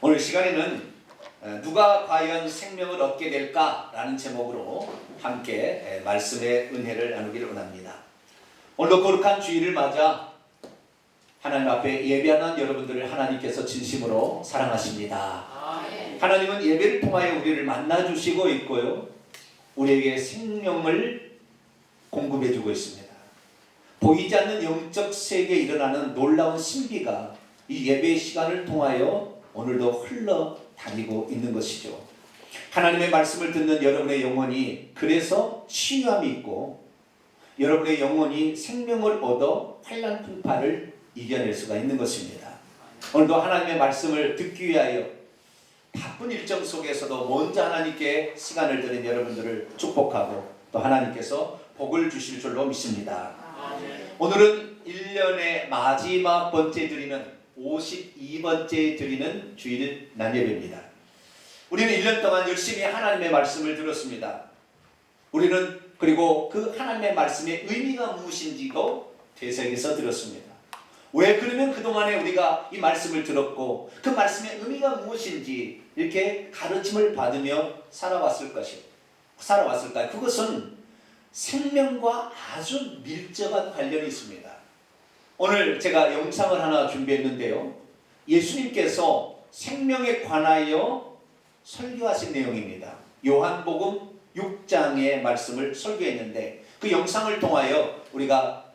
오늘 시간에는 누가 과연 생명을 얻게 될까라는 제목으로 함께 말씀의 은혜를 나누기를 원합니다. 오늘도 거룩한 주일을 맞아 하나님 앞에 예배하는 여러분들을 하나님께서 진심으로 사랑하십니다. 하나님은 예배를 통하여 우리를 만나주시고 있고요, 우리에게 생명을 공급해주고 있습니다. 보이지 않는 영적 세계에 일어나는 놀라운 신비가 이 예배 시간을 통하여 오늘도 흘러다니고 있는 것이죠. 하나님의 말씀을 듣는 여러분의 영혼이 그래서 치유함이 있고, 여러분의 영혼이 생명을 얻어 환난 풍파를 이겨낼 수가 있는 것입니다. 오늘도 하나님의 말씀을 듣기 위하여 바쁜 일정 속에서도 먼저 하나님께 시간을 드린 여러분들을 축복하고 또 하나님께서 복을 주실 줄로 믿습니다. 오늘은 1년의 마지막 번째 드리는 52번째 드리는 주일 난예배입니다. 우리는 1년 동안 열심히 하나님의 말씀을 들었습니다. 우리는 그리고 그 하나님의 말씀의 의미가 무엇인지도 되새겨서 들었습니다. 왜 그러면 그동안에 우리가 이 말씀을 들었고 그 말씀의 의미가 무엇인지 이렇게 가르침을 받으며 살아왔을까요? 그것은 생명과 아주 밀접한 관련이 있습니다. 오늘 제가 영상을 하나 준비했는데요, 예수님께서 생명에 관하여 설교하신 내용입니다. 요한복음 6장의 말씀을 설교했는데 그 영상을 통하여 우리가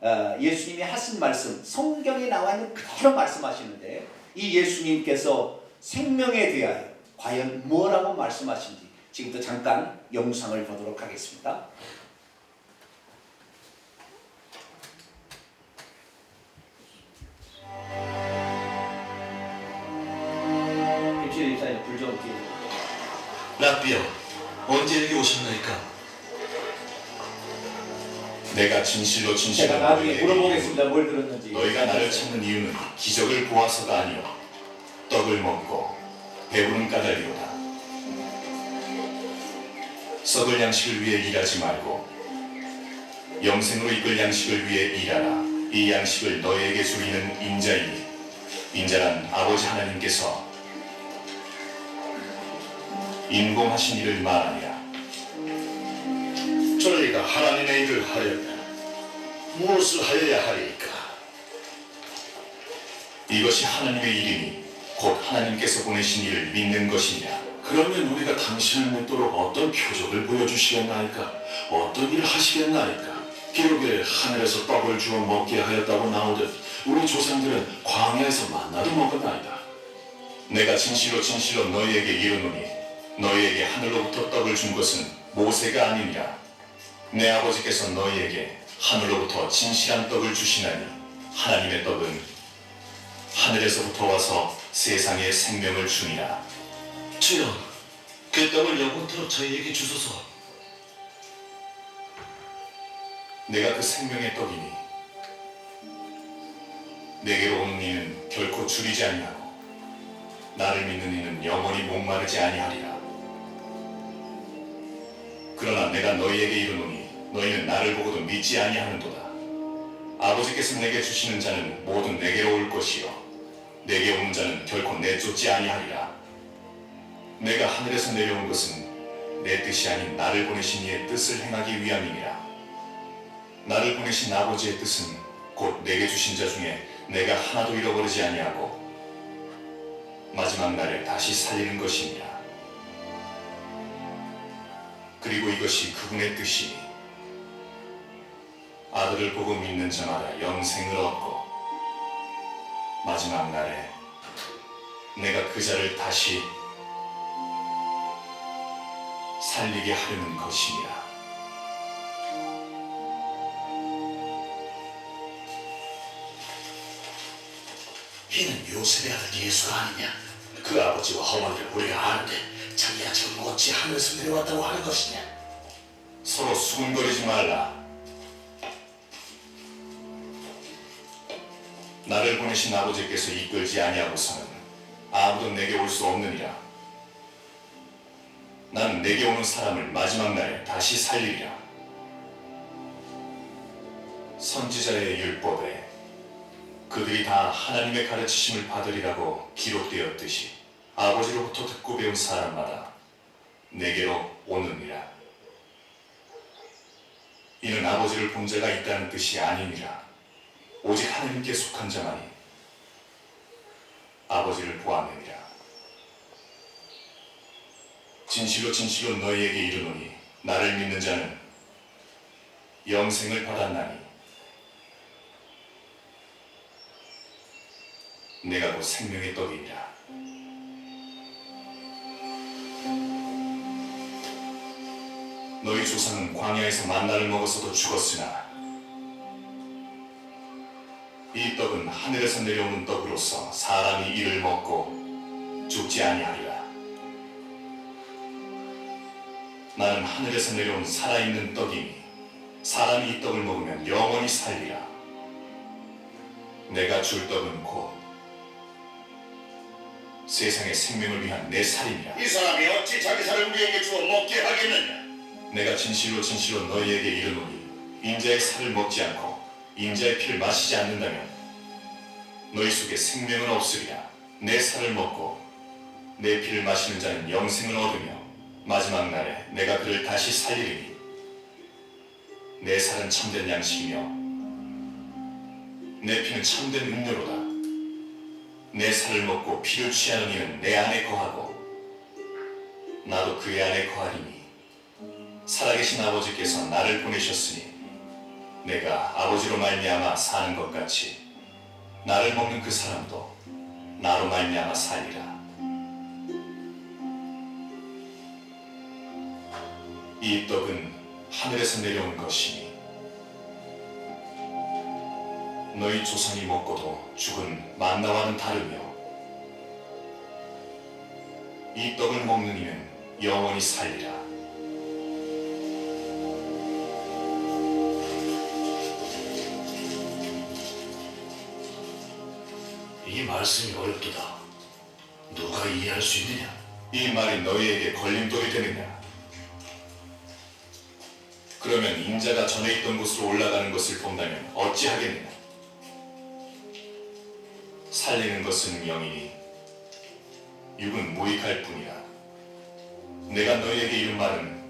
예수님이 하신 말씀, 성경에 나와 있는 그대로 말씀하시는데, 이 예수님께서 생명에 대하여 과연 뭐라고 말씀하신지 지금부터 잠깐 영상을 보도록 하겠습니다. 랍비여, 언제 여기 오셨나이까? 내가 진실로 제가 나중에 물어보겠습니다. 뭘 들었는지. 너희가 나를 찾는 이유는 기적을 보아서가 아니요 떡을 먹고 배부른 까닭이로다. 썩을 양식을 위해 일하지 말고 영생으로 이끌 양식을 위해 일하라. 이 양식을 너희에게 주리는 인자이니 인자란 아버지 하나님께서 인공하신 일을 말하니라. 저희가 하나님의 일을 하려면 무엇을 하여야 하리까? 이것이 하나님의 일이니 곧 하나님께서 보내신 일을 믿는 것이니라. 그러면 우리가 당신을 믿도록 어떤 표적을 보여주시겠나이까? 어떤 일을 하시겠나이까? 기록에 하늘에서 떡을 주어 먹게 하였다고 나오듯 우리 조상들은 광야에서 만나도 먹었나이다. 내가 진실로 진실로 너희에게 이르노니 너희에게 하늘로부터 떡을 준 것은 모세가 아니니라. 내 아버지께서 너희에게 하늘로부터 진실한 떡을 주시나니 하나님의 떡은 하늘에서부터 와서 세상에 생명을 주니라. 주여, 그 떡을 영원토록 저희에게 주소서. 내가 그 생명의 떡이니 내게로 오는 이는 결코 줄이지 아니하고 나를 믿는 이는 영원히 목마르지 아니하리라. 그러나 내가 너희에게 이르노니 너희는 나를 보고도 믿지 아니하는도다. 아버지께서 내게 주시는 자는 모두 내게로 올 것이요 내게 오는 자는 결코 내쫓지 아니하리라. 내가 하늘에서 내려온 것은 내 뜻이 아닌 나를 보내신 이의 뜻을 행하기 위함이니라. 나를 보내신 아버지의 뜻은 곧 내게 주신 자 중에 내가 하나도 잃어버리지 아니하고 마지막 날에 다시 살리는 것이니라. 그리고 이것이 그분의 뜻이니 아들을 보고 믿는 자마다 영생을 얻고 마지막 날에 내가 그 자를 다시 살리게 하려는 것이니라. 이는 요셉의 아들 예수가 아니냐? 그 아버지와 어머니를 우리가 아는데 자기가 지금 어찌 하늘에서 내려왔다고 하는 것이냐? 서로 수군거리지 말라. 나를 보내신 아버지께서 이끌지 아니하고서는 아무도 내게 올 수 없느니라. 나는 내게 오는 사람을 마지막 날에 다시 살리리라. 선지자의 율법에 그들이 다 하나님의 가르치심을 받으리라고 기록되었듯이 아버지로부터 듣고 배운 사람마다 내게로 오느니라. 이는 아버지를 본 자가 있다는 뜻이 아니니라. 오직 하나님께 속한 자만이 아버지를 보았느니라. 진실로 진실로 너희에게 이르노니 나를 믿는 자는 영생을 받았나니 내가 곧 생명의 떡이니라. 너희 조상은 광야에서 만나를 먹어서도 죽었으나 이 떡은 하늘에서 내려오는 떡으로서 사람이 이를 먹고 죽지 아니하리라. 나는 하늘에서 내려온 살아있는 떡이니 사람이 이 떡을 먹으면 영원히 살리라. 내가 줄 떡은 곧 세상의 생명을 위한 내 살이니라. 이 사람이 어찌 자기 살을 우리에게 주어 먹게 하겠느냐? 내가 진실로 진실로 너희에게 이르노니 인자의 살을 먹지 않고 인자의 피를 마시지 않는다면 너희 속에 생명은 없으리라. 내 살을 먹고 내 피를 마시는 자는 영생을 얻으며 마지막 날에 내가 그를 다시 살리리니 내 살은 참된 양식이며 내 피는 참된 음료로다. 내 살을 먹고 피를 취하는 이는 내 안에 거하고 나도 그의 안에 거하리니 살아계신 아버지께서 나를 보내셨으니 내가 아버지로 말미암아 사는 것 같이 나를 먹는 그 사람도 나로 말미암아 살리라. 이 떡은 하늘에서 내려온 것이니 너희 조상이 먹고도 죽은 만나와는 다르며 이 떡을 먹는 이는 영원히 살리라. 이 말씀이 어렵도다. 누가 이해할 수 있느냐? 이 말이 너희에게 걸림돌이 되느냐? 그러면 인자가 전에 있던 곳으로 올라가는 것을 본다면 어찌하겠느냐? 살리는 것은 영이니 육은 무익할 뿐이라. 내가 너희에게 이른 말은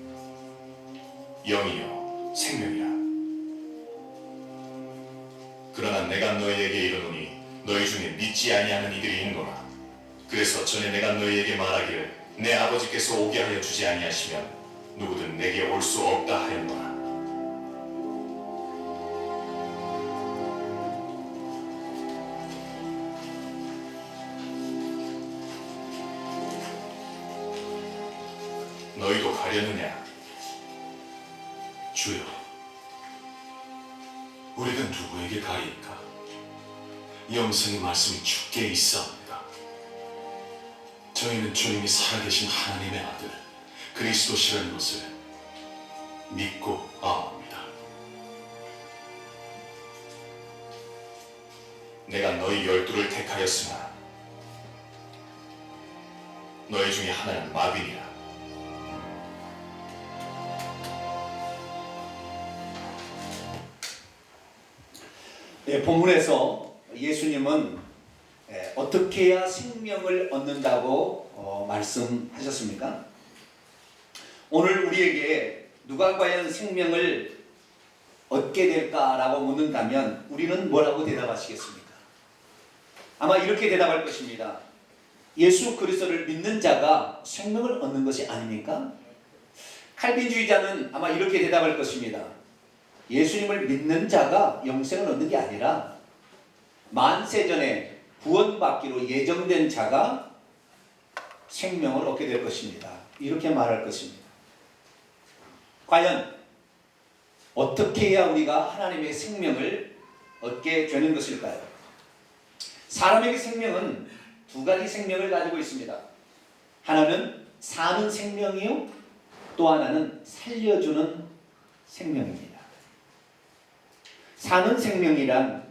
영이요 생명이라. 그러나 내가 너희에게 이르노니 너희 중에 믿지 아니하는 이들이 있노라. 그래서 전에 내가 너희에게 말하기를 내 아버지께서 오게 하여 주지 아니하시면 누구든 내게 올 수 없다 하였노라. 너희도 가려느냐? 주여, 우리가 누구에게 가리까? 영생의 말씀이 주께 있사옵니다. 저희는 주님이 살아계신 하나님의 아들 그리스도시라는 것을 믿고 아옵니다. 내가 너희 12를 택하였으나 너희 중에 하나는 마귀니라. 네, 본문에서 예수님은 어떻게 해야 생명을 얻는다고 말씀하셨습니까? 오늘 우리에게 누가 과연 생명을 얻게 될까라고 묻는다면 우리는 뭐라고 대답하시겠습니까? 아마 이렇게 대답할 것입니다. 예수 그리스도를 믿는 자가 생명을 얻는 것이 아닙니까? 칼빈주의자는 아마 이렇게 대답할 것입니다. 예수님을 믿는 자가 영생을 얻는 게 아니라 만세전에 구원받기로 예정된 자가 생명을 얻게 될 것입니다. 이렇게 말할 것입니다. 과연 어떻게 해야 우리가 하나님의 생명을 얻게 되는 것일까요? 사람에게 생명은 두 가지 생명을 가지고 있습니다. 하나는 사는 생명이요, 또 하나는 살려주는 생명입니다. 사는 생명이란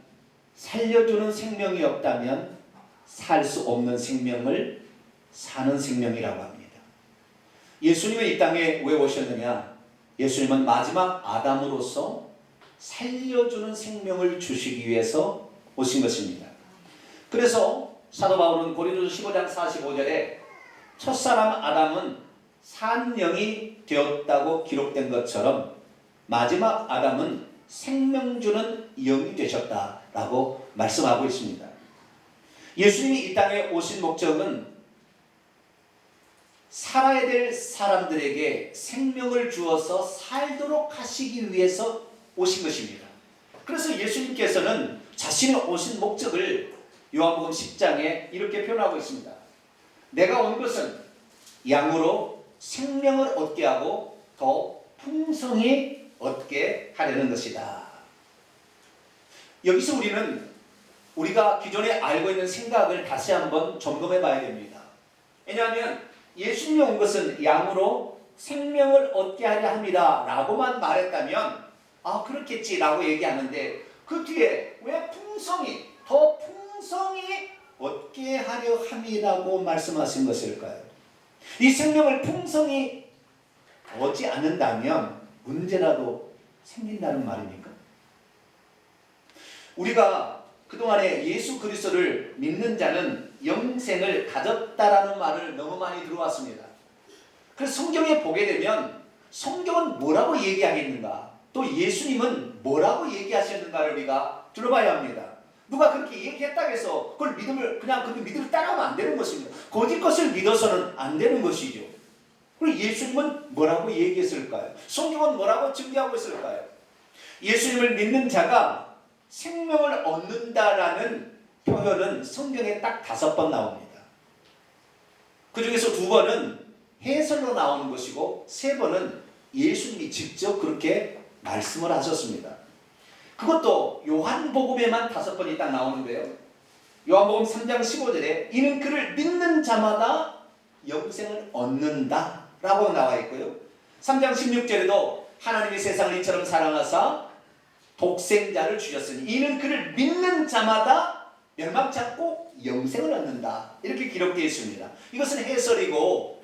살려주는 생명이 없다면 살 수 없는 생명을 사는 생명이라고 합니다. 예수님은 이 땅에 왜 오셨느냐? 예수님은 마지막 아담으로서 살려주는 생명을 주시기 위해서 오신 것입니다. 그래서 사도 바울은 고린도서 15장 45절에 첫사람 아담은 산 영이 되었다고 기록된 것처럼 마지막 아담은 생명 주는 영이 되셨다라고 말씀하고 있습니다. 예수님이 이 땅에 오신 목적은 살아야 될 사람들에게 생명을 주어서 살도록 하시기 위해서 오신 것입니다. 그래서 예수님께서는 자신의 오신 목적을 요한복음 10장에 이렇게 표현하고 있습니다. 내가 온 것은 양으로 생명을 얻게 하고 더 풍성히 얻게 하려는 것이다. 여기서 우리는 우리가 기존에 알고 있는 생각을 다시 한번 점검해 봐야 됩니다. 왜냐하면 예수님이 온 것은 양으로 생명을 얻게 하려 함이다 라고만 말했다면 그렇겠지 라고 얘기하는데 그 뒤에 왜 풍성히 더 풍성히 얻게 하려 함이라고 말씀하신 것일까요? 이 생명을 풍성히 얻지 않는다면 문제라도 생긴다는 말입니까? 우리가 그동안에 예수 그리스도를 믿는 자는 영생을 가졌다라는 말을 너무 많이 들어왔습니다. 그래서 성경에 보게 되면 성경은 뭐라고 얘기하겠는가, 또 예수님은 뭐라고 얘기하셨는가를 우리가 들어봐야 합니다. 누가 그렇게 얘기했다고 해서 그걸 그냥 그 믿음을 따라하면 안 되는 것입니다. 거짓 것을 믿어서는 안 되는 것이죠. 그리고 예수님은 뭐라고 얘기했을까요? 성경은 뭐라고 증거하고 있을까요? 예수님을 믿는 자가 생명을 얻는다라는 표현은 성경에 딱 5번 나옵니다. 그 중에서 2번은 해설로 나오는 것이고 3번은 예수님이 직접 그렇게 말씀을 하셨습니다. 그것도 요한복음에만 5번이 딱 나오는데요. 요한복음 3장 15절에 이는 그를 믿는 자마다 영생을 얻는다 라고 나와 있고요. 3장 16절에도 하나님이 세상을 이처럼 사랑하사 독생자를 주셨으니 이는 그를 믿는 자마다 멸망치 않고 영생을 얻는다 이렇게 기록되어 있습니다. 이것은 해설이고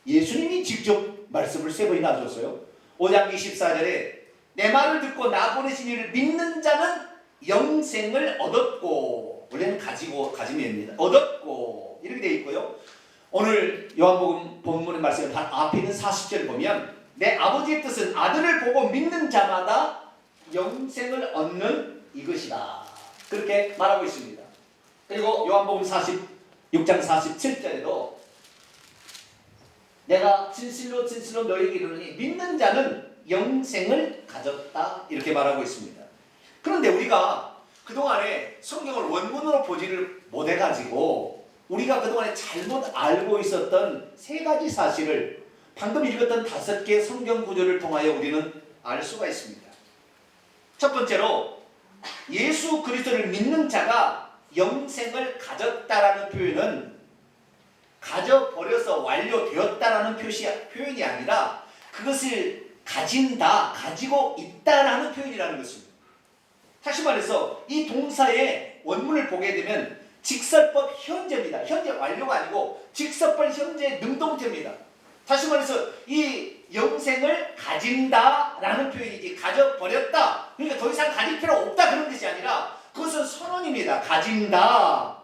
예수님이 직접 말씀을 3번이나 하셨어요. 5장 24절에 내 말을 듣고 나 보내신 이를 믿는 자는 영생을 얻었고, 원래는 가짐입니다. 얻었고 이렇게 되어 있고요. 오늘 요한복음 본문의 말씀에 바로 앞에 있는 40절 보면 내 아버지의 뜻은 아들을 보고 믿는 자마다 영생을 얻는 이것이다 그렇게 말하고 있습니다. 그리고 요한복음 46장 47절에도 내가 진실로 진실로 너희에게 이르노니 믿는 자는 영생을 가졌다 이렇게 말하고 있습니다. 그런데 우리가 그동안에 성경을 원문으로 보지를 못해가지고 우리가 그동안에 잘못 알고 있었던 3가지 사실을 방금 읽었던 5개의 성경 구절을 통하여 우리는 알 수가 있습니다. 첫 번째로 예수 그리스도를 믿는 자가 영생을 가졌다라는 표현은 가져버려서 완료되었다라는 표현이 아니라 그것을 가진다, 가지고 있다라는 표현이라는 것입니다. 다시 말해서 이 동사의 원문을 보게 되면 직설법 현재입니다. 현재 완료가 아니고 직설법 현재 능동태입니다. 다시 말해서 이 영생을 가진다라는 표현이지 가져버렸다, 그러니까 더 이상 가질 필요 없다 그런 뜻이 아니라 그것은 선언입니다. 가진다.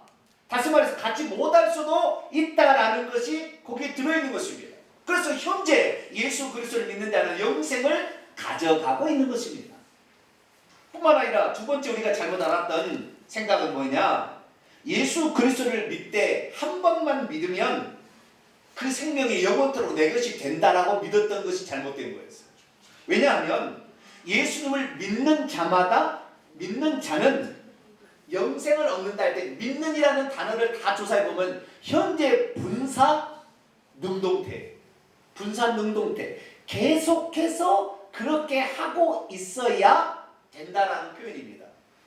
다시 말해서 갖지 못할 수도 있다라는 것이 거기에 들어있는 것입니다. 그래서 현재 예수 그리스도를 믿는 자는 영생을 가져가고 있는 것입니다. 뿐만 아니라 2번째 우리가 잘못 알았던 생각은 뭐냐, 예수 그리스도를 믿되 한 번만 믿으면 그 생명이 영원토록 내 것이 된다라고 믿었던 것이 잘못된 거였어요. 왜냐하면 예수님을 믿는 자마다, 믿는 자는 영생을 얻는다 할 때 믿는이라는 단어를 다 조사해보면 현재 분사 능동태, 계속해서 그렇게 하고 있어야 된다라는 표현입니다.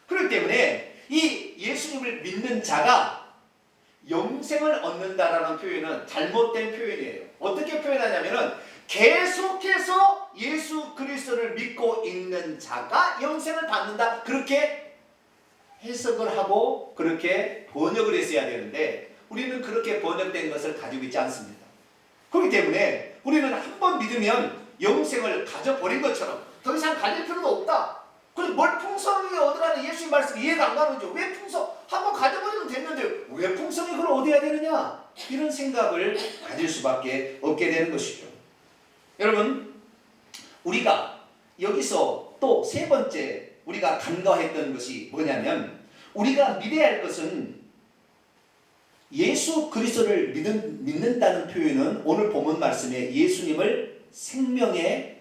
그렇기 때문에 이 예수님을 믿는 자가 영생을 얻는다라는 표현은 잘못된 표현이에요. 어떻게 표현하냐면은 계속해서 예수 그리스도를 믿고 있는 자가 영생을 받는다, 그렇게 해석을 하고 그렇게 번역을 했어야 되는데 우리는 그렇게 번역된 것을 가지고 있지 않습니다. 그렇기 때문에 우리는 한 번 믿으면 영생을 가져버린 것처럼 더 이상 가질 필요도 없다. 그래서 뭘 풍성하게 얻으라는 예수님 말씀 이해가 안 가는 거죠. 왜 한번 가져버리면 됐는데 왜 풍성히 그걸 얻어야 되느냐? 이런 생각을 가질 수밖에 없게 되는 것이죠. 여러분, 우리가 여기서 또 세 번째 우리가 간과했던 것이 뭐냐면, 우리가 믿어야 할 것은 예수 그리스도를 믿는다는 표현은 오늘 본문 말씀에 예수님을 생명의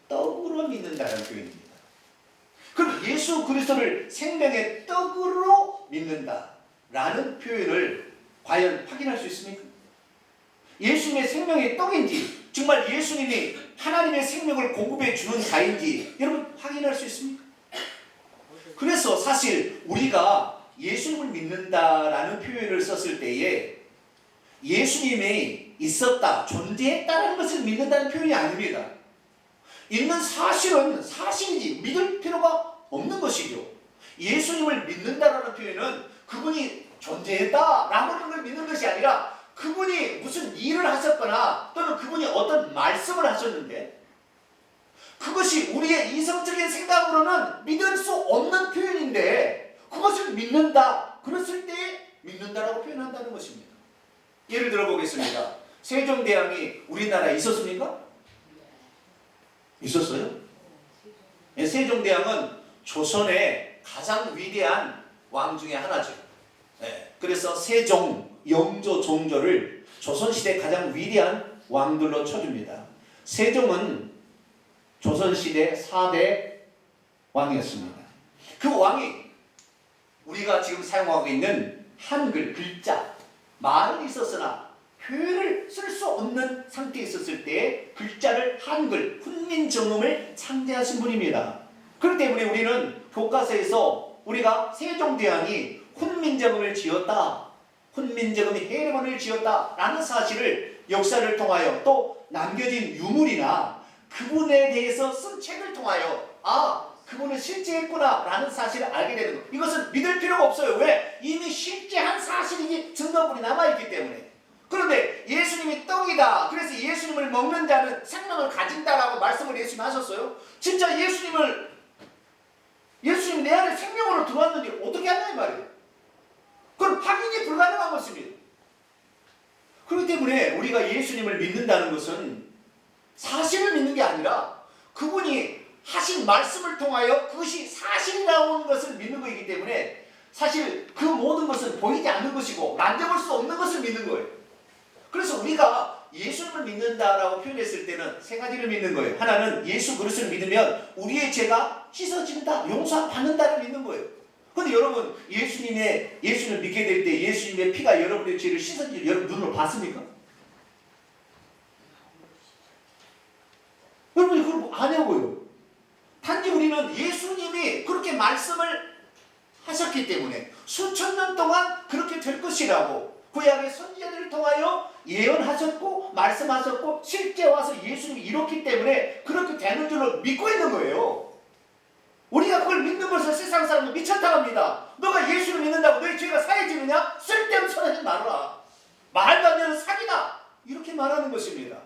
떡으로 믿는다는 표현입니다. 그럼 예수 그리스도를 생명의 떡으로 믿는다라는 표현을 과연 확인할 수 있습니까? 예수님의 생명의 떡인지, 정말 예수님이 하나님의 생명을 공급해 주는 자인지 여러분 확인할 수 있습니까? 그래서 사실 우리가 예수님을 믿는다라는 표현을 썼을 때에 예수님이 있었다, 존재했다라는 것을 믿는다는 표현이 아닙니다. 있는 사실은 사실이지 믿을 필요가 없는 것이죠. 예수님을 믿는다라는 표현은 그분이 존재했다라고 하는 걸 믿는 것이 아니라 그분이 무슨 일을 하셨거나 또는 그분이 어떤 말씀을 하셨는데 그것이 우리의 이성적인 생각으로는 믿을 수 없는 표현인데 그것을 믿는다, 그랬을 때 믿는다라고 표현한다는 것입니다. 예를 들어 보겠습니다. 세종대왕이 우리나라에 있었습니까? 있었어요? 네, 세종대왕은 조선의 가장 위대한 왕 중에 하나죠. 네, 그래서 세종, 영조, 종조를 조선시대 가장 위대한 왕들로 쳐줍니다. 세종은 조선시대 4대 왕이었습니다. 그 왕이 우리가 지금 사용하고 있는 한글 글자, 말은 있었으나 표현을 쓸 수 없는 상태에 있었을 때 글자를 한글, 훈민정음을 창제하신 분입니다. 그렇기 때문에 우리는 교과서에서 우리가 세종대왕이 훈민정음을 지었다, 훈민정음이 해례본을 지었다 라는 사실을 역사를 통하여 또 남겨진 유물이나 그분에 대해서 쓴 책을 통하여 그분은 실제 했구나 라는 사실을 알게 되는 것. 이것은 믿을 필요가 없어요. 왜? 이미 실제한 사실이니 증거물이 남아있기 때문에. 그런데 예수님이 떡이다, 그래서 예수님을 먹는 자는 생명을 가진다라고 말씀을 예수님 하셨어요. 진짜 예수님이 내 안에 생명으로 들어왔는데 어떻게 하냐 이 말이에요. 그건 확인이 불가능한 것입니다. 그렇기 때문에 우리가 예수님을 믿는다는 것은 사실을 믿는 게 아니라 그분이 하신 말씀을 통하여 그것이 사실이라고 하는 것을 믿는 것이기 때문에 사실 그 모든 것은 보이지 않는 것이고 만져볼 수 없는 것을 믿는 거예요. 그래서 우리가 예수님을 믿는다라고 표현했을 때는 세 가지를 믿는 거예요. 하나는 예수 그리스도를 믿으면 우리의 죄가 씻어진다, 용서받는다를 믿는 거예요. 그런데 여러분, 예수님을 믿게 될 때 예수님의 피가 여러분의 죄를 씻어진 여러분 눈으로 봤습니까? 여러분이 그걸 뭐 아냐고요. 단지 우리는 예수님이 그렇게 말씀을 하셨기 때문에 수천 년 동안 그렇게 될 것이라고 구약의 선지자들을 통하여 예언하셨고 말씀하셨고 실제 와서 예수님이 이뤘기 때문에 그렇게 되는 줄로 믿고 있는 거예요. 우리가 그걸 믿는 것을 세상 사람은 미쳤다고 합니다. 너가 예수를 믿는다고 너희 죄가 사해지느냐? 쓸데없는 소리 하지 말아라. 말도 안 되는 사기다. 이렇게 말하는 것입니다.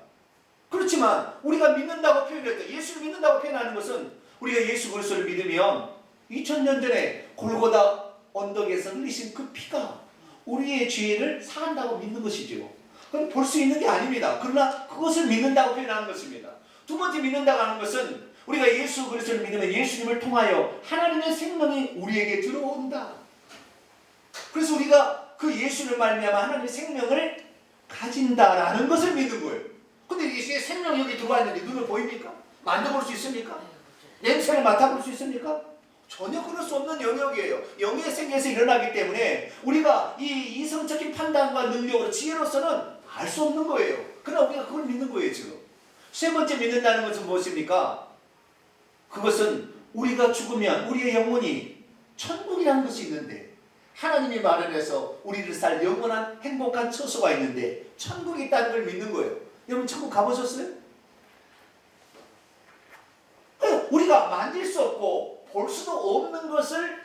그렇지만 우리가 믿는다고 표현할 때, 예수를 믿는다고 표현하는 것은 우리가 예수 그리스도를 믿으면 2000년 전에 골고다 언덕에서 흘리신 그 피가 우리의 죄를 사한다고 믿는 것이죠. 그건 볼 수 있는 게 아닙니다. 그러나 그것을 믿는다고 표현하는 것입니다. 두 번째 믿는다고 하는 것은 우리가 예수 그리스도를 믿으면 예수님을 통하여 하나님의 생명이 우리에게 들어온다. 그래서 우리가 그 예수를 말미암아 하나님의 생명을 가진다라는 것을 믿는 거예요. 근데 예수의 생명이 여기 들어와 있는데 눈을 보입니까? 만져볼 수 있습니까? 냄새를 맡아볼 수 있습니까? 전혀 그럴 수 없는 영역이에요. 영의 세계에서 일어나기 때문에 우리가 이 이성적인 판단과 능력으로 지혜로서는 알 수 없는 거예요. 그러나 우리가 그걸 믿는 거예요 지금. 세 번째 믿는다는 것은 무엇입니까? 그것은 우리가 죽으면 우리의 영혼이 천국이라는 것이 있는데 하나님이 마련해서 우리를 살 영원한 행복한 처소가 있는데 천국이 있다는 걸 믿는 거예요. 여러분 천국 가보셨어요? 우리가 만질 수 없고 볼 수도 없는 것을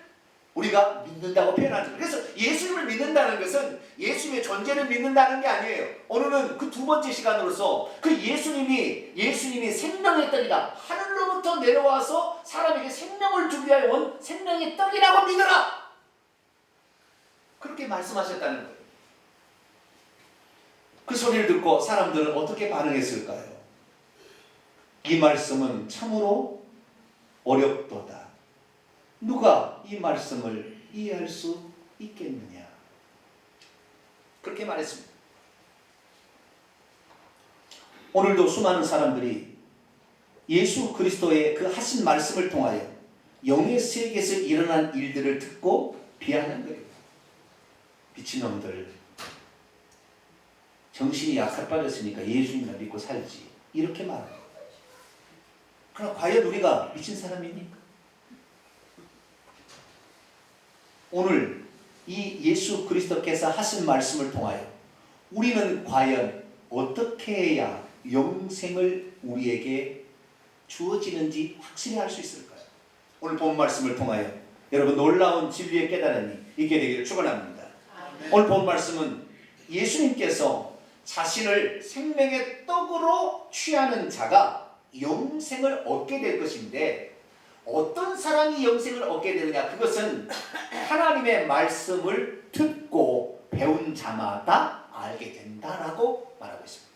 우리가 믿는다고 표현하죠. 그래서 예수님을 믿는다는 것은 예수님의 존재를 믿는다는 게 아니에요. 오늘은 그 두 번째 시간으로서 그 예수님이 생명의 떡이다, 하늘로부터 내려와서 사람에게 생명을 주기 위하여 온 생명의 떡이라고 믿어라. 그렇게 말씀하셨다는 거예요. 그 소리를 듣고 사람들은 어떻게 반응했을까요? 이 말씀은 참으로 어렵도다. 누가 이 말씀을 이해할 수 있겠느냐? 그렇게 말했습니다. 오늘도 수많은 사람들이 예수 그리스도의 그 하신 말씀을 통하여 영의 세계에서 일어난 일들을 듣고 비하는 거예요. 미친놈들, 정신이 약해 빠졌으니까 예수님을 믿고 살지, 이렇게 말합니다. 그럼 과연 우리가 미친 사람입니까? 오늘 이 예수 그리스도께서 하신 말씀을 통하여 우리는 과연 어떻게 해야 영생을 우리에게 주어지는지 확실히 알 수 있을까요? 오늘 본 말씀을 통하여 여러분 놀라운 진리의 깨달음이 있게 되기를 축원합니다. 오늘 본 말씀은 예수님께서 자신을 생명의 떡으로 취하는 자가 영생을 얻게 될 것인데, 어떤 사람이 영생을 얻게 되느냐, 그것은 하나님의 말씀을 듣고 배운 자마다 알게 된다라고 말하고 있습니다.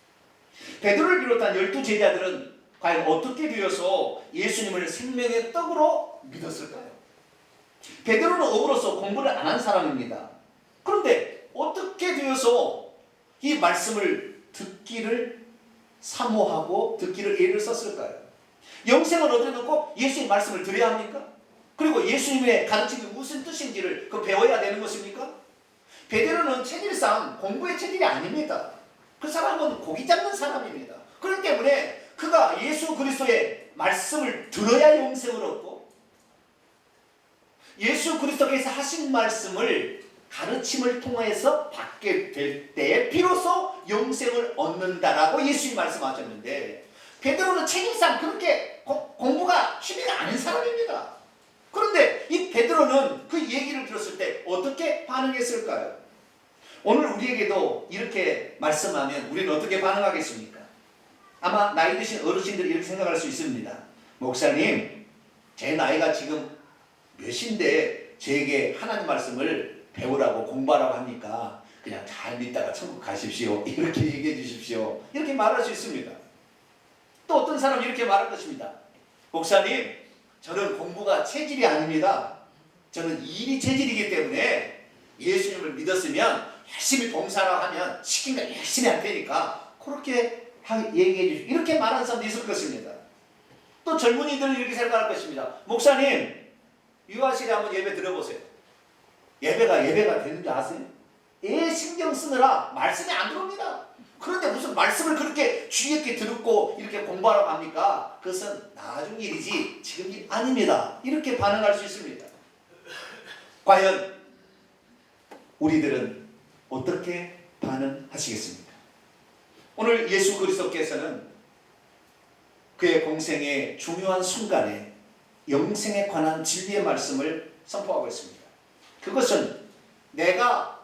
베드로를 비롯한 12제자들은 과연 어떻게 되어서 예수님을 생명의 떡으로 믿었을까요? 베드로는 어부로서 공부를 안 한 사람입니다. 그런데 어떻게 되어서 이 말씀을 듣기를 사모하고 듣기를 애를 썼을까요? 영생을 얻으려면 꼭 예수님 말씀을 들어야 합니까? 그리고 예수님의 가르침이 무슨 뜻인지를 배워야 되는 것입니까? 베드로는 체질상 공부의 체질이 아닙니다. 그 사람은 고기 잡는 사람입니다. 그렇기 때문에 그가 예수 그리스도의 말씀을 들어야 영생을 얻고, 예수 그리스도께서 하신 말씀을 가르침을 통해서 받게 될 때에 비로소 영생을 얻는다라고 예수님이 말씀하셨는데, 베드로는 체질상 그렇게 공부가 취미가 아닌 사람입니다. 그런데 이 베드로는 그 얘기를 들었을 때 어떻게 반응했을까요? 오늘 우리에게도 이렇게 말씀하면 우리는 어떻게 반응하겠습니까? 아마 나이 드신 어르신들이 이렇게 생각할 수 있습니다. 목사님, 제 나이가 지금 몇인데 저에게 하나님 말씀을 배우라고 공부하라고 합니까? 그냥 잘 믿다가 천국 가십시오, 이렇게 얘기해 주십시오, 이렇게 말할 수 있습니다. 또 어떤 사람이 이렇게 말할 것입니다. 목사님, 저는 공부가 체질이 아닙니다. 저는 일이 체질이기 때문에 예수님을 믿었으면 열심히 봉사라고 하면 시킨 거 열심히 할 테니까 그렇게 얘기해 주십시오, 이렇게 말하는 사람도 있을 것입니다. 또 젊은이들은 이렇게 생각할 것입니다. 목사님, 유아실에 한번 예배 들어보세요. 예배가 되는 줄 아세요? 애 신경 쓰느라 말씀이 안 들어옵니다. 그런데 무슨 말씀을 그렇게 주의 깊게 듣고 이렇게 공부하라고 합니까? 그것은 나중 일이지 지금 일 아닙니다. 이렇게 반응할 수 있습니다. 과연 우리들은 어떻게 반응하시겠습니까? 오늘 예수 그리스도께서는 그의 공생의 중요한 순간에 영생에 관한 진리의 말씀을 선포하고 있습니다. 그것은 내가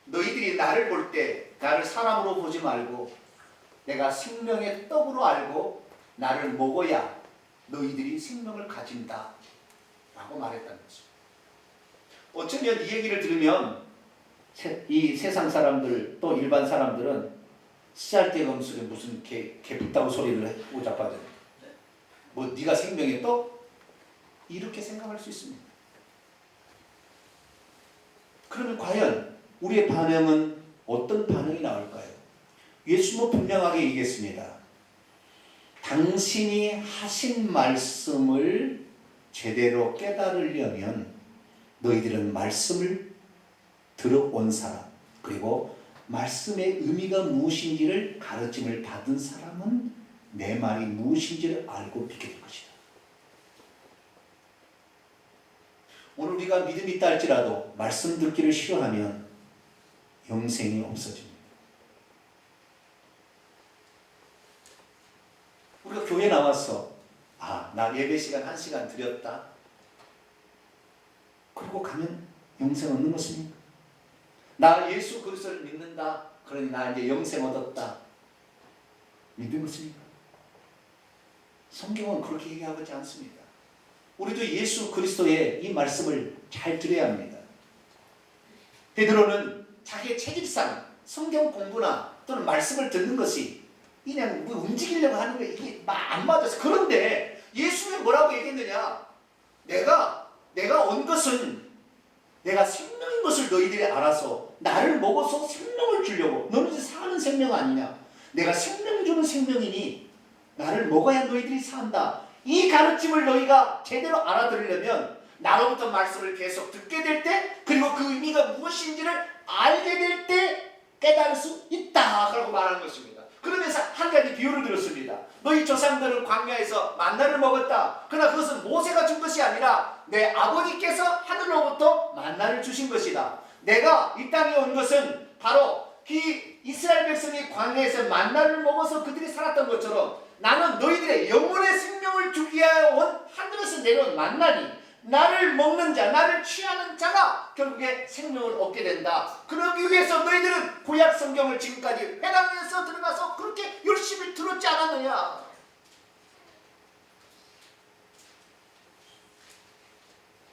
너희들이 나를 볼 때 나를 사람으로 보지 말고 내가 생명의 떡으로 알고 나를 먹어야 너희들이 생명을 가진다 라고 말했다는 것입니다. 어쩌면 이 얘기를 들으면 이 세상 사람들 또 일반 사람들은 씨알데기 속에 무슨 개 붙다고 소리를 하고 자빠져, 뭐 네가 생명의 떡? 이렇게 생각할 수 있습니다. 그러면 과연 우리의 반응은 어떤 반응이 나올까요? 예수님은 분명하게 얘기했습니다. 당신이 하신 말씀을 제대로 깨달으려면 너희들은 말씀을 들어온 사람, 그리고 말씀의 의미가 무엇인지를 가르침을 받은 사람은 내 말이 무엇인지를 알고 믿게 될 것이다. 오늘 우리가 믿음이 있다 할지라도 말씀 듣기를 싫어하면 영생이 없어집니다. 우리가 교회 나와서 나 예배 시간 1시간 드렸다, 그리고 가면 영생 얻는 것입니까? 나 예수 그리스도를 믿는다, 그러니 나 이제 영생 얻었다, 믿는 것입니까? 성경은 그렇게 얘기하고 있지 않습니다. 우리도 예수 그리스도의 이 말씀을 잘 들어야 합니다. 베드로는 자기의 체질상 성경 공부나 또는 말씀을 듣는 것이 그냥 뭐 움직이려고 하는 게 이게 안 맞아서. 그런데 예수님이 뭐라고 얘기했느냐? 내가 온 것은 내가 생명인 것을 너희들이 알아서 나를 먹어서 생명을 주려고. 너는 이제 사는 생명 아니냐? 내가 생명 주는 생명이니 나를 먹어야 너희들이 산다. 이 가르침을 너희가 제대로 알아들으려면 나로부터 말씀을 계속 듣게 될 때, 그리고 그 의미가 무엇인지를 알게 될 때 깨달을 수 있다 라고 말하는 것입니다. 그러면서 한 가지 비유를 들었습니다. 너희 조상들은 광야에서 만나를 먹었다. 그러나 그것은 모세가 준 것이 아니라 내 아버지께서 하늘로부터 만나를 주신 것이다. 내가 이 땅에 온 것은 바로 이 이스라엘 백성이 광야에서 만나를 먹어서 그들이 살았던 것처럼 나는 너희들의 영혼의 생명을 주기 위하여 온 하늘에서 내려온 만나니 나를 먹는 자, 나를 취하는 자가 결국에 생명을 얻게 된다. 그러기 위해서 너희들은 구약 성경을 지금까지 회당에서 들어가서 그렇게 열심히 들었지 않았느냐?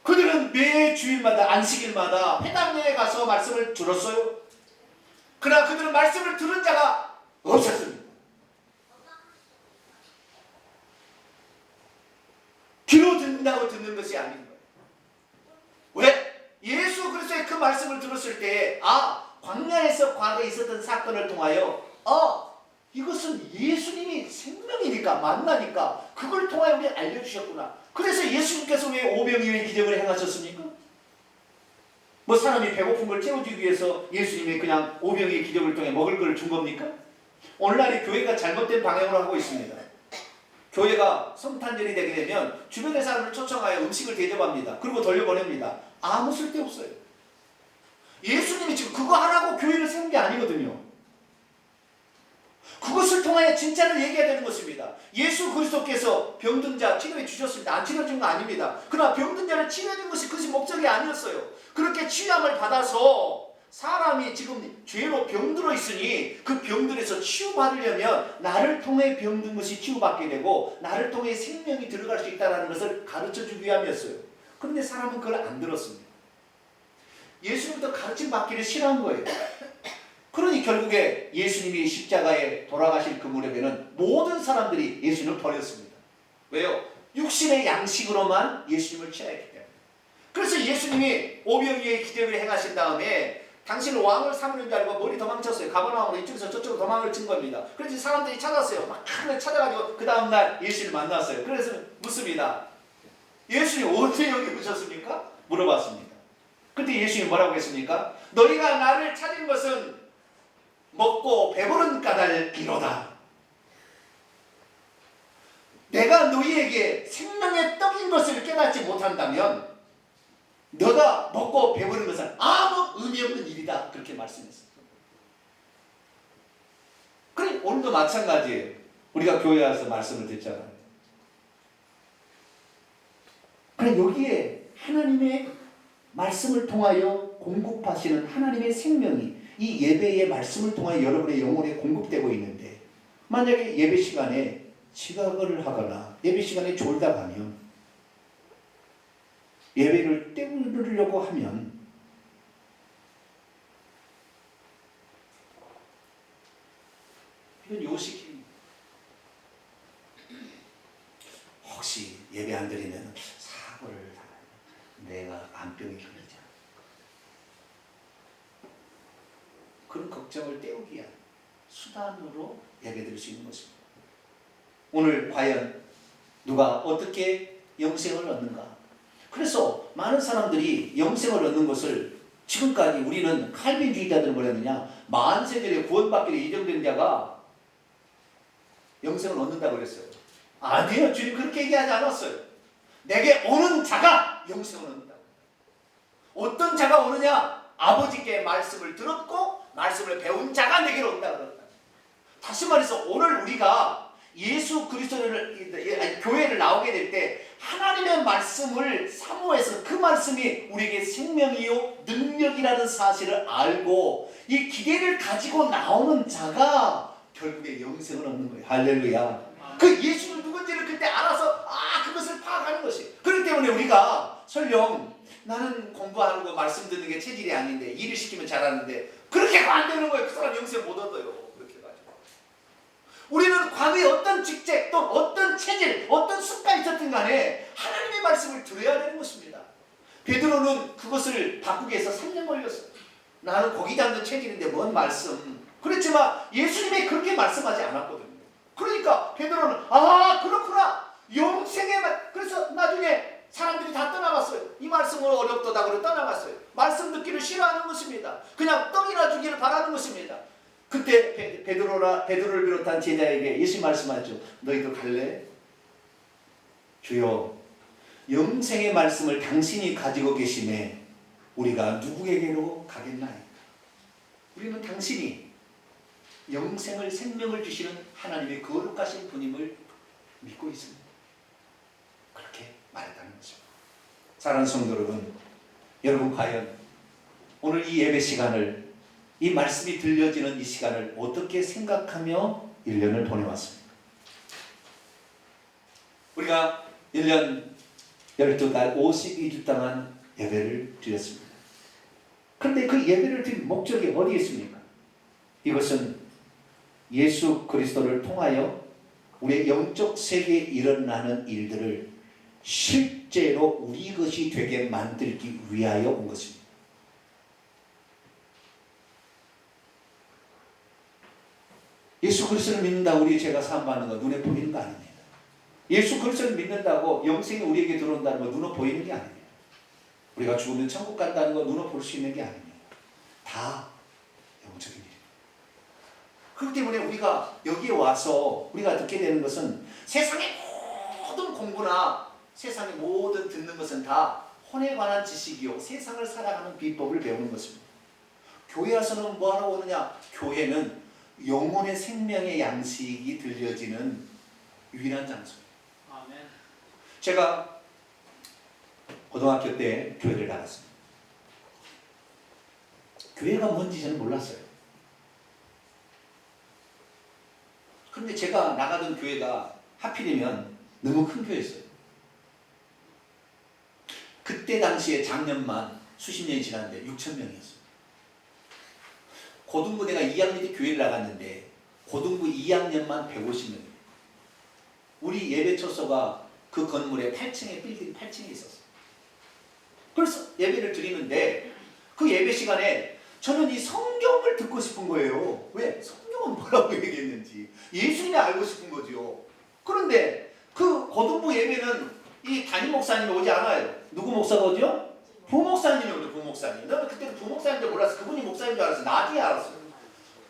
그들은 매 주일마다 안식일마다 회당에 가서 말씀을 들었어요. 그러나 그들은 말씀을 들은 자가 없었습니다. 귀로 듣는다고 듣는 것이 아닌 거예요. 왜? 예수 그리스도의 그 말씀을 들었을 때 광야에서 과거에 있었던 사건을 통하여 이것은 예수님이 생명이니까 만나니까 그걸 통하여 우리 알려주셨구나. 그래서 예수님께서 왜 오병이어의 기적을 행하셨습니까? 뭐 사람이 배고픈 걸 채워주기 위해서 예수님이 그냥 오병이어의 기적을 통해 먹을 걸 준 겁니까? 오늘날 교회가 잘못된 방향으로 하고 있습니다. 교회가 성탄절이 되게 되면 주변의 사람을 초청하여 음식을 대접합니다. 그리고 돌려보냅니다. 아무 쓸데없어요. 예수님이 지금 그거 하라고 교회를 세운 게 아니거든요. 그것을 통하여 진짜를 얘기해야 되는 것입니다. 예수 그리스도께서 병든 자 치료해 주셨습니다. 안 치료해 준 거 아닙니다. 그러나 병든 자를 치료해 준 것이 그것이 목적이 아니었어요. 그렇게 치유함을 받아서 사람이 지금 죄로 병들어 있으니 그 병들에서 치유받으려면 나를 통해 병든 것이 치유받게 되고 나를 통해 생명이 들어갈 수 있다는 것을 가르쳐주기 위함이었어요. 그런데 사람은 그걸 안 들었습니다. 예수님부터 가르침 받기를 싫어한 거예요. 그러니 결국에 예수님이 십자가에 돌아가실 그 무렵에는 모든 사람들이 예수님을 버렸습니다. 왜요? 육신의 양식으로만 예수님을 취하였기 때문에. 그래서 예수님이 오병이어의 기적을 행하신 다음에 당신은 왕을 삼으는 줄 알고 머리 도망쳤어요. 가버나움으로 이쪽에서 저쪽으로 도망을 친 겁니다. 그래서 사람들이 찾았어요. 막 찾아가지고 그 다음날 예수를 만났어요. 그래서 묻습니다. 예수님 어떻게 여기 오셨습니까? 물어봤습니다. 그때 예수님이 뭐라고 했습니까? 너희가 나를 찾은 것은 먹고 배부른 까닭이로다. 내가 너희에게 생명의 떡인 것을 깨닫지 못한다면 너가 먹고 배부른 것은 아무 의미 없는 일이다. 그렇게 말씀했어요. 그래 오늘도 마찬가지예요. 우리가 교회 와서 말씀을 듣잖아요. 그래 여기에 하나님의 말씀을 통하여 공급하시는 하나님의 생명이 이 예배의 말씀을 통하여 여러분의 영혼에 공급되고 있는데, 만약에 예배 시간에 지각을 하거나 예배 시간에 졸다 가면, 예배를 때우려고 하면 이건 요식입니다. 혹시 예배 안 드리면 사고를 내가 안병이 걸리지 않을까, 그런 걱정을 때우기 위한 수단으로 예배드릴 수 있는 것입니다. 오늘 과연 누가 어떻게 영생을 얻는가? 그래서 많은 사람들이 영생을 얻는 것을 지금까지 우리는 칼빈주의자들은 뭐랬느냐, 만세절에 구원받기를 예정된 자가 영생을 얻는다고 그랬어요. 아니에요. 주님 그렇게 얘기하지 않았어요. 내게 오는 자가 영생을 얻는다. 어떤 자가 오느냐? 아버지께 말씀을 들었고 말씀을 배운 자가 내게로 온다 그랬다. 다시 말해서 오늘 우리가 예수 그리스도를 교회를 나오게 될 때 하나님의 말씀을 사모해서 그 말씀이 우리에게 생명이요 능력이라는 사실을 알고 이 기대를 가지고 나오는 자가 결국에 영생을 얻는 거예요. 할렐루야. 그 예수는 누군지를 그때 알아서 그것을 파악하는 것이. 그렇기 때문에 우리가 설령 나는 공부하는 거 말씀 듣는 게 체질이 아닌데 일을 시키면 잘하는데 그렇게 안 되는 거예요. 그 사람 영생 못 얻어요. 그렇게 가지고 우리는 과거에 어떤 직책 또 어떤 체질 어떤 습관이 있었든 간에 하나님의 말씀을 들어야 되는 것입니다. 베드로는 그것을 바꾸기 위해서 3년 걸렸어요. 나는 고기 잡는 체질인데 뭔 말씀. 그렇지만 예수님이 그렇게 말씀하지 않았거든요. 그러니까 베드로는 그렇구나 영생의 말. 그래서 나중에 사람들이 다 떠나갔어요. 이 말씀은 어렵도다 그러고 떠나갔어요. 말씀 듣기를 싫어하는 것입니다. 그냥 떡이나 주기를 바라는 것입니다. 그때 베드로를 비롯한 제자에게 예수님 말씀하죠. 너희도 갈래? 주여 영생의 말씀을 당신이 가지고 계심에 우리가 누구에게로 가겠나이까? 우리는 당신이 영생을 생명을 주시는 하나님의 거룩하신 분임을 믿고 있습니다. 그렇게 말했다는 거죠. 사랑하는 성도 여러분 과연 오늘 이 예배 시간을 이 말씀이 들려지는 이 시간을 어떻게 생각하며 1년을 보내왔습니까? 우리가 1년 12달 52주 동안 예배를 드렸습니다. 그런데 그 예배를 드린 목적이 어디에 있습니까? 이것은 예수 그리스도를 통하여 우리의 영적 세계에 일어나는 일들을 실제로 우리 것이 되게 만들기 위하여 온 것입니다. 예수 그리스도를 믿는다고 우리 죄가 사함받는 거 눈에 보이는 거 아닙니다. 예수 그리스도를 믿는다고 영생이 우리에게 들어온다는 거 눈에 보이는 게 아닙니다. 우리가 죽으면 천국 간다는 거 눈에 볼 수 있는 게 아닙니다. 다 영적인 일입니다. 그렇기 때문에 우리가 여기에 와서 우리가 듣게 되는 것은 세상의 모든 공부나 세상의 모든 듣는 것은 다 혼에 관한 지식이요 세상을 살아가는 비법을 배우는 것입니다. 교회 와서는 뭐하러 오느냐? 교회는 영혼의 생명의 양식이 들려지는 유일한 장소입니다. 아멘. 제가 고등학교 때 교회를 나갔습니다. 교회가 뭔지 저는 몰랐어요. 그런데 제가 나가던 교회가 하필이면 너무 큰 교회였어요. 그때 당시에 작년만 수십 년이 지났는데 6,000명이었어요. 고등부 내가 2학년 때 교회를 나갔는데 고등부 2학년만 150명이에요. 우리 예배 처소가 그 건물에 8층에 빌딩 8층에 있었어요. 그래서 예배를 드리는데 그 예배 시간에 저는 이 성경을 듣고 싶은 거예요. 왜? 성경은 뭐라고 얘기했는지 예수님이 알고 싶은 거죠. 그런데 그 고등부 예배는 이 담임 목사님이 오지 않아요. 누구 목사가 오죠? 부목사님이 오죠. 부목사님. 나는 그때는 부목사님인 줄 몰랐어. 그분이 목사인 줄 알았어. 나중에 알았어요.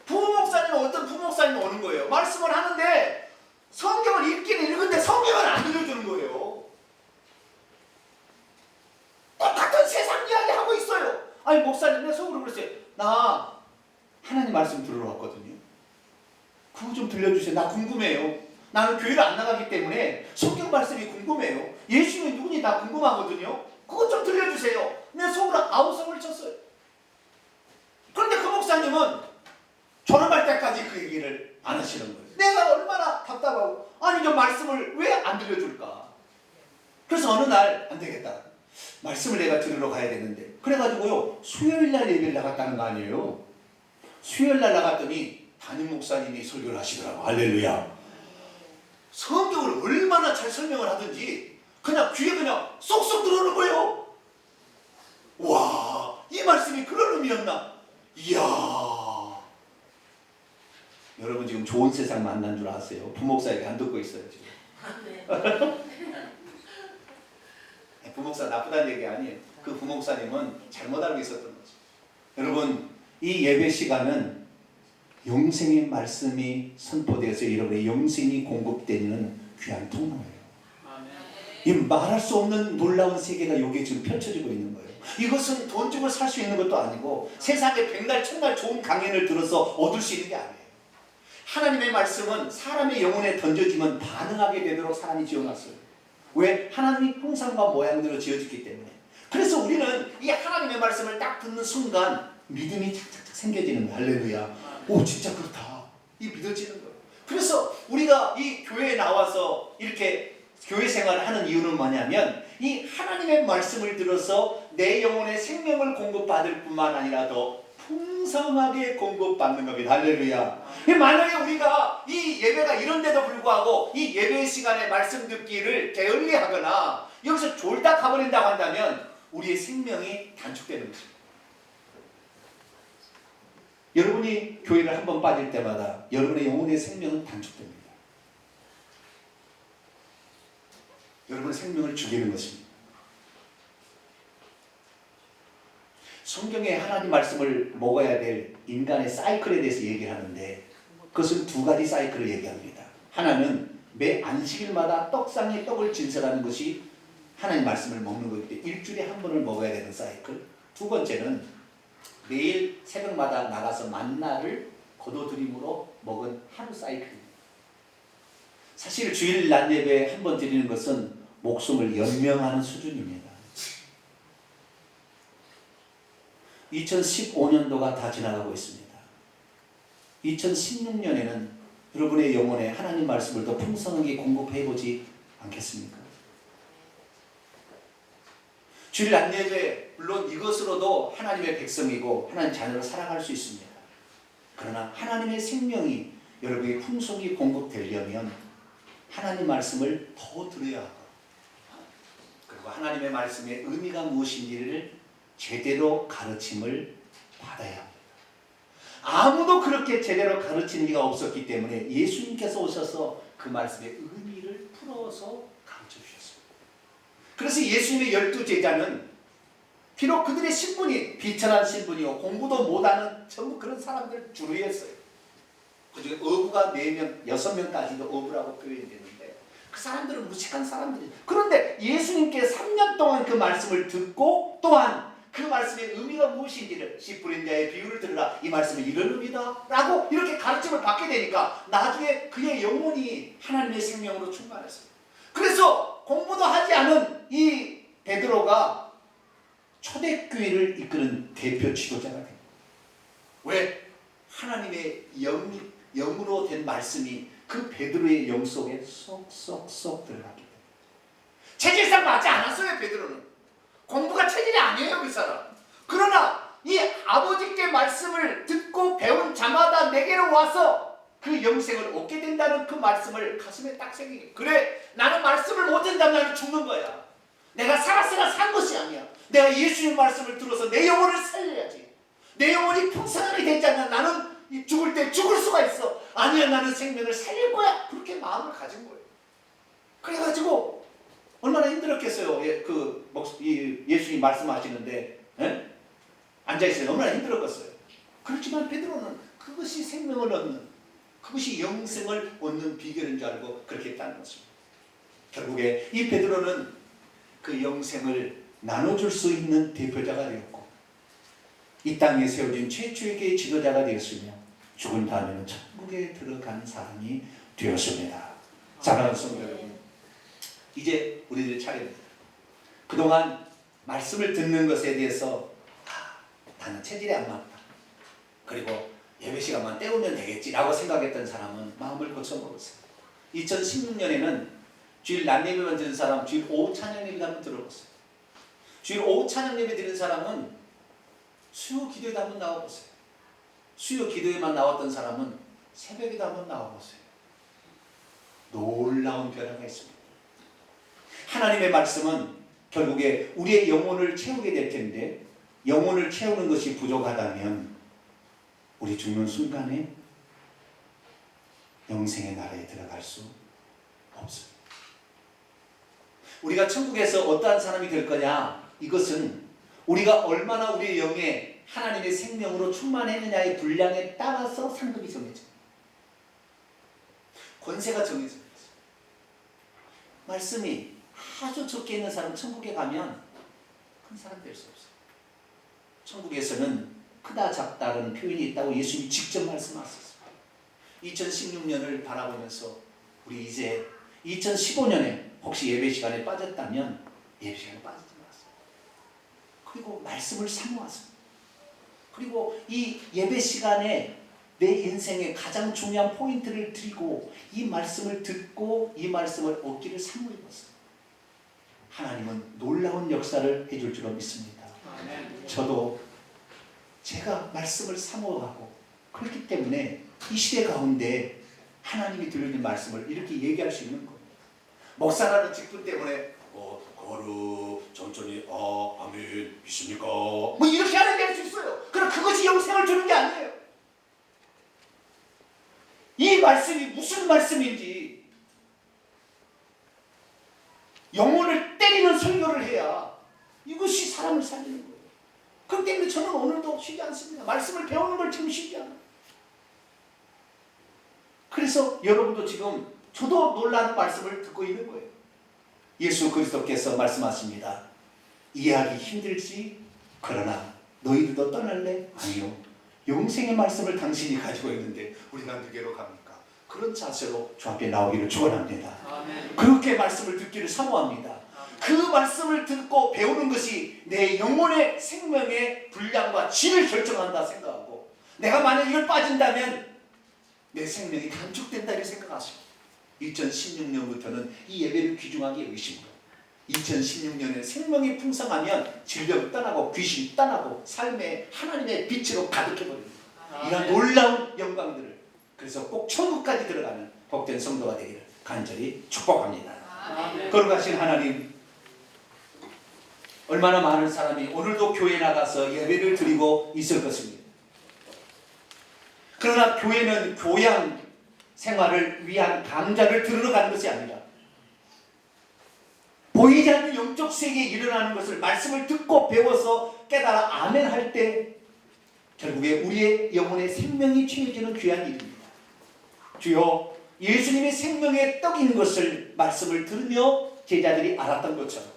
부목사님은 어떤 부목사님이 오는 거예요. 말씀을 하는데 성경을 읽기는 읽는데 성경을 안 들려주는 거예요. 똑같은 세상 이야기 하고 있어요. 아니 목사님 내 속으로 그랬어요. 나 하나님 말씀 들으러 왔거든요. 그거 좀 들려주세요. 나 궁금해요. 나는 교회를 안 나가기 때문에 성경 말씀이 궁금해요. 예수님이 누구니 다 궁금하거든요. 그거 좀 들려주세요. 내 속으로 아우성을 쳤어요. 그런데 그 목사님은 졸업할 때까지 그 얘기를 안 하시는 거예요. 내가 얼마나 답답하고 아니 저 말씀을 왜 안 들려줄까. 그래서 어느 날 안 되겠다. 말씀을 내가 들으러 가야 되는데 그래가지고요 수요일날 예배를 나갔다는 거 아니에요. 수요일날 나갔더니 담임 목사님이 설교를 하시더라고. 할렐루야. 성경을 얼마나 잘 설명을 하든지 그냥 귀에 그냥 쏙쏙 들어오는 거예요. 와, 이 말씀이 그런 의미였나? 이야. 여러분 지금 좋은 세상 만난 줄 아세요? 부목사에게 안 듣고 있어요 지금. 부목사 나쁘다는 얘기 아니에요. 그 부목사님은 잘못 알고 있었던 거죠. 여러분 이 예배 시간은 영생의 말씀이 선포되어서 여러분의 영생이 공급되는 귀한 통로예요. 이 말할 수 없는 놀라운 세계가 여기에 지금 펼쳐지고 있는 거예요. 이것은 돈 주고 살 수 있는 것도 아니고 세상에 백날 천날 좋은 강연을 들어서 얻을 수 있는 게 아니에요. 하나님의 말씀은 사람의 영혼에 던져지면 반응하게 되도록 사람이 지어놨어요. 왜? 하나님이 형상과 모양대로 지어졌기 때문에. 그래서 우리는 이 하나님의 말씀을 딱 듣는 순간 믿음이 착착착 생겨지는 거예요. 할렐루야. 오 진짜 그렇다. 이 믿어지는 거예요. 그래서 우리가 이 교회에 나와서 이렇게 교회 생활을 하는 이유는 뭐냐면 이 하나님의 말씀을 들어서 내 영혼의 생명을 공급받을 뿐만 아니라 더 풍성하게 공급받는 겁니다. 할렐루야. 만약에 우리가 이 예배가 이런데도 불구하고 이 예배 시간에 말씀 듣기를 게을리하거나 여기서 졸다 가버린다고 한다면 우리의 생명이 단축되는 것입니다. 여러분이 교회를 한 번 빠질 때마다 여러분의 영혼의 생명은 단축됩니다. 여러분의 생명을 죽이는 것입니다. 성경에 하나님 말씀을 먹어야 될 인간의 사이클에 대해서 얘기를 하는데 그것은 두 가지 사이클을 얘기합니다. 하나는 매 안식일마다 떡상에 떡을 진설하는 것이 하나님 말씀을 먹는 거기 때문에 일주일에 한 번을 먹어야 되는 사이클. 두 번째는 매일 새벽마다 나가서 만나를 거둬들임으로 먹은 하루 사이클입니다. 사실 주일 낮 예배 한 번 드리는 것은 목숨을 연명하는 수준입니다. 2015년도가 다 지나가고 있습니다. 2016년에는 여러분의 영혼에 하나님 말씀을 더 풍성하게 공급해보지 않겠습니까? 주일 안예배 물론 이것으로도 하나님의 백성이고 하나님 자녀로 살아갈 수 있습니다. 그러나 하나님의 생명이 여러분에게 풍성히 공급되려면 하나님 말씀을 더 들어야 하고 그리고 하나님의 말씀의 의미가 무엇인지를 제대로 가르침을 받아야 합니다. 아무도 그렇게 제대로 가르치는 이가 없었기 때문에 예수님께서 오셔서 그 말씀의 의미를 풀어서 가르쳐 주셨습니다. 그래서 예수님의 12제자는 비록 그들의 신분이 비천한 신분이요 공부도 못하는 전부 그런 사람들 주로였어요. 그중에 어부가 4명, 6명까지도 어부라고 표현되는데 그 사람들은 무식한 사람들이에요. 그런데 예수님께 3년 동안 그 말씀을 듣고 또한 그 말씀의 의미가 무엇인지를 씨 뿌린 자의 비유를 들으라 이 말씀은 이런 의미다 라고 이렇게 가르침을 받게 되니까 나중에 그의 영혼이 하나님의 생명으로 충만했어요. 그래서 공부도 하지 않은 이 베드로가 초대교회를 이끄는 대표 지도자가 됩니다. 왜? 하나님의 영으로 된 말씀이 그 베드로의 영 속에 쏙쏙쏙 들어갔기 때문에 체질상 맞지 않았어요. 베드로는 공부가 체질이 아니에요. 그 사람. 그러나 이 아버지께 말씀을 듣고 배운 자마다 내게로 와서 그 영생을 얻게 된다는 그 말씀을 가슴에 딱 새기게. 그래 나는 말씀을 못 듣는다면 나는 죽는 거야. 내가 살았으나 산 것이 아니야. 내가 예수님 말씀을 들어서 내 영혼을 살려야지. 내 영혼이 풍성하게 되잖아. 나는 죽을 때 죽을 수가 있어. 아니야 나는 생명을 살릴 거야. 그렇게 마음을 가진 거예요. 그래가지고 얼마나 힘들었겠어요. 예수님 말씀하시는데 앉아있어요. 얼마나 힘들었겠어요. 그렇지만 베드로는 그것이 생명을 얻는 그것이 영생을 얻는 비결인 줄 알고 그렇게 했다는 것입니다. 결국에 이 베드로는 그 영생을 나눠줄 수 있는 대표자가 되었고 이 땅에 세워진 최초의 교회 지도자가 되었으며 죽은 다음에는 천국에 들어간 사람이 되었습니다. 사랑하는 성도 여러분, 이제 우리들 차례입니다. 그동안 말씀을 듣는 것에 대해서 나는 체질이 안 맞다. 그리고 예배 시간만 때우면 되겠지라고 생각했던 사람은 마음을 고쳐먹었어요. 2016년에는 주일 낮 예배만 드는 사람, 주일 오후 찬양 예배도 한번 들어보세요. 주일 오후 찬양 예배 드는 사람은 수요 기도에도 한번 나와보세요. 수요 기도에만 나왔던 사람은 새벽에도 한번 나와보세요. 놀라운 변화가 있습니다. 하나님의 말씀은 결국에 우리의 영혼을 채우게 될 텐데 영혼을 채우는 것이 부족하다면 우리 죽는 순간에 영생의 나라에 들어갈 수 없습니다. 우리가 천국에서 어떠한 사람이 될 거냐, 이것은 우리가 얼마나 우리의 영에 하나님의 생명으로 충만했느냐의 분량에 따라서 상급이 정해집니다. 권세가 정해집니다. 말씀이 아주 적게 있는 사람 천국에 가면 큰 사람 될 수 없어요. 천국에서는 크다 작다라는 표현이 있다고 예수님이 직접 말씀하셨어요. 2016년을 바라보면서 우리 이제 2015년에 혹시 예배 시간에 빠졌다면 예배 시간에 빠지지 마세요. 그리고 말씀을 사모하세요. 그리고 이 예배 시간에 내 인생의 가장 중요한 포인트를 드리고 이 말씀을 듣고 이 말씀을 얻기를 사모해보세요. 하나님은 놀라운 역사를 해줄 줄로 믿습니다. 저도 제가 말씀을 사모하고 그렇기 때문에 이 시대 가운데 하나님이 들려주는 말씀을 이렇게 얘기할 수 있는 거예요. 목사라는 직분 때문에 거룩 천천히 아멘 믿습니까? 뭐 이렇게 하는 게 할 수 있어요. 그럼 그것이 영생을 주는 게 아니에요. 이 말씀이 무슨 말씀인지 영혼을 때리는 설교를 해야 이것이 사람을 살리는 거예요. 그렇기 때문에 저는 오늘도 쉬지 않습니다. 말씀을 배우는 걸 지금 쉬지 않아요. 그래서 여러분도 지금 저도 놀라는 말씀을 듣고 있는 거예요. 예수 그리스도께서 말씀하십니다. 이해하기 힘들지? 그러나 너희들도 떠날래? 아니요. 영생의 말씀을 당신이 가지고 있는데 우리가 누구로 갑니까? 그런 자세로 주 앞에 나오기를 축원합니다. 그렇게 말씀을 듣기를 사모합니다. 그 말씀을 듣고 배우는 것이 내 영혼의 생명의 분량과 질을 결정한다 생각하고, 내가 만약 이걸 빠진다면 내 생명이 단축된다 이렇게 생각하시고, 2016년부터는 이 예배를 귀중하게 여기십니다. 2016년에 생명이 풍성하면 질병 떠나고 귀신 떠나고 삶의 하나님의 빛으로 가득해버립니다. 이런 놀라운 영광들을, 그래서 꼭 천국까지 들어가는 복된 성도가 되기를 간절히 축복합니다. 거룩하신 하나님, 얼마나 많은 사람이 오늘도 교회에 나가서 예배를 드리고 있을 것입니다. 그러나 교회는 교양 생활을 위한 강좌를 들으러 가는 것이 아니라 보이지 않는 영적 세계에 일어나는 것을 말씀을 듣고 배워서 깨달아 아멘 할 때 결국에 우리의 영혼의 생명이 채워지는 귀한 일입니다. 주여, 예수님의 생명의 떡인 것을 말씀을 들으며 제자들이 알았던 것처럼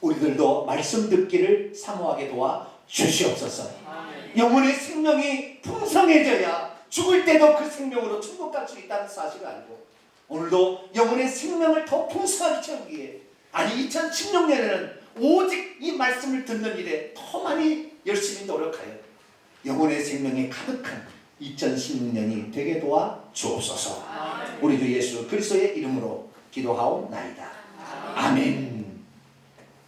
우리들도 말씀 듣기를 사모하게 도와 주시옵소서. 영혼의 생명이 풍성해져야 죽을 때도 그 생명으로 천국 갈 수 있다는 사실을 알고, 오늘도 영혼의 생명을 더 풍성하게 채우기 위해, 아니 2016년에는 오직 이 말씀을 듣는 일에 더 많이 열심히 노력하여 영혼의 생명이 가득한 2016년이 되게 도와 주옵소서. 우리 주 예수 그리스도의 이름으로 기도하옵나이다. 아멘.